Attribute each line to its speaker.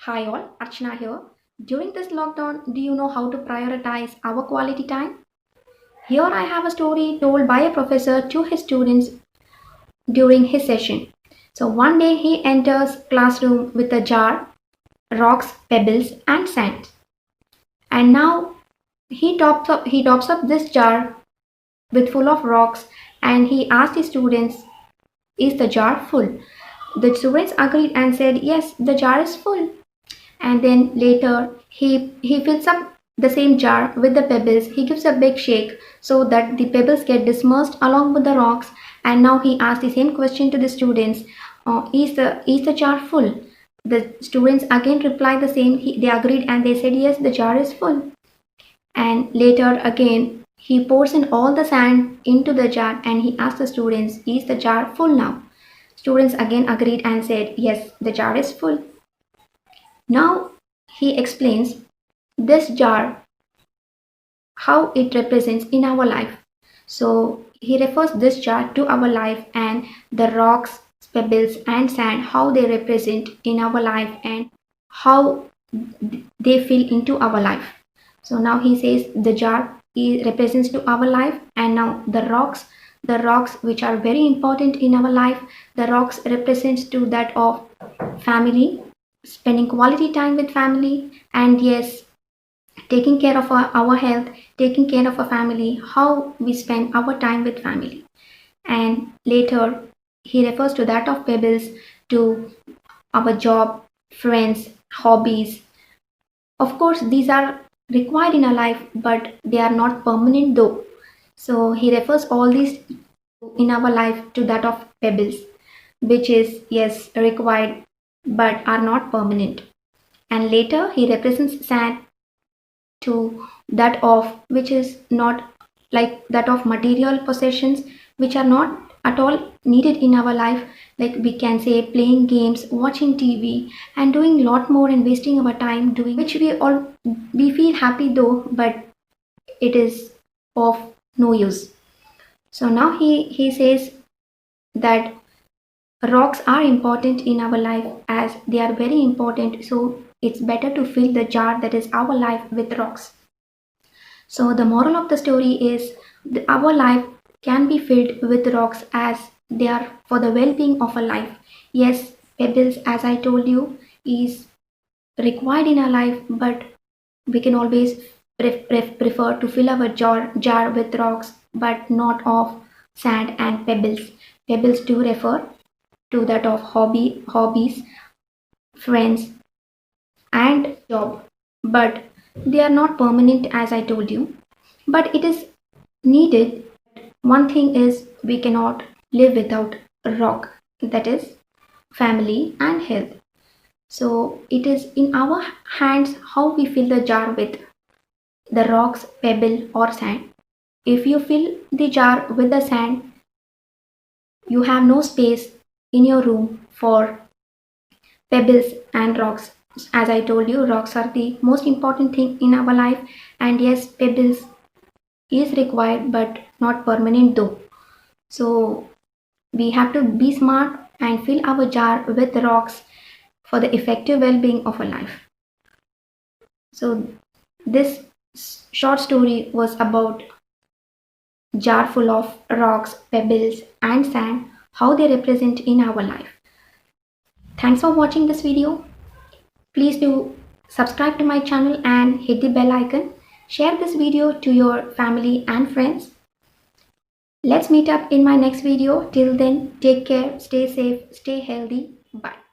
Speaker 1: Hi all, Archana here. During this lockdown, do you know how to prioritize our quality time? Here I have a story told by a professor to his students during his session. So one day he enters classroom with a jar, rocks, pebbles and sand. And now he tops up this jar with full of rocks and he asked his students, is the jar full? The students agreed and said, yes, the jar is full. And then later he fills up the same jar with the pebbles. He gives a big shake so that the pebbles get dispersed along with the rocks. And now he asks the same question to the students, is the jar full? The students again replied the same. They agreed and they said, yes, the jar is full. And later again he pours in all the sand into the jar and he asks the students, is the jar full now? Students again agreed and said, yes, the jar is full. Now he explains this jar, how it represents in our life. So he refers this jar to our life and the rocks, pebbles and sand, how they represent in our life and how they fill into our life. So now he says the jar represents to our life, and now the rocks which are very important in our life, the rocks represents to that of family, spending quality time with family, and yes, taking care of our health, taking care of our family, how we spend our time with family. And later he refers to that of pebbles to our job, friends, hobbies. Of course these are required in our life, but they are not permanent though. So he refers all these in our life to that of pebbles, which is yes required but are not permanent. And later he represents sand to that of which is not, like that of material possessions which are not at all needed in our life, like we can say playing games, watching TV and doing lot more and wasting our time doing which we feel happy though, but it is of no use. So now he says that rocks are important in our life as they are very important, so it's better to fill the jar that is our life with rocks. So the moral of the story is our life can be filled with rocks as they are for the well-being of our life. Yes, pebbles, as I told you, is required in our life, but we can always prefer to fill our jar with rocks, but not of sand and pebbles. Pebbles do refer to that of hobbies, friends, and job, but they are not permanent as I told you. But it is needed. One thing is we cannot live without a rock, that is family and health. So it is in our hands how we fill the jar with the rocks, pebble or sand. If you fill the jar with the sand, you have no space in your room for pebbles and rocks. As I told you, rocks are the most important thing in our life, and yes, pebbles is required but not permanent though. So we have to be smart and fill our jar with rocks for the effective well-being of our life. So this short story was about jar full of rocks, pebbles and sand, how they represent in our life. Thanks for watching this video. Please do subscribe to my channel and hit the bell icon. Share this video to your family and friends. Let's meet up in my next video. Till then, take care, stay safe, stay healthy. Bye.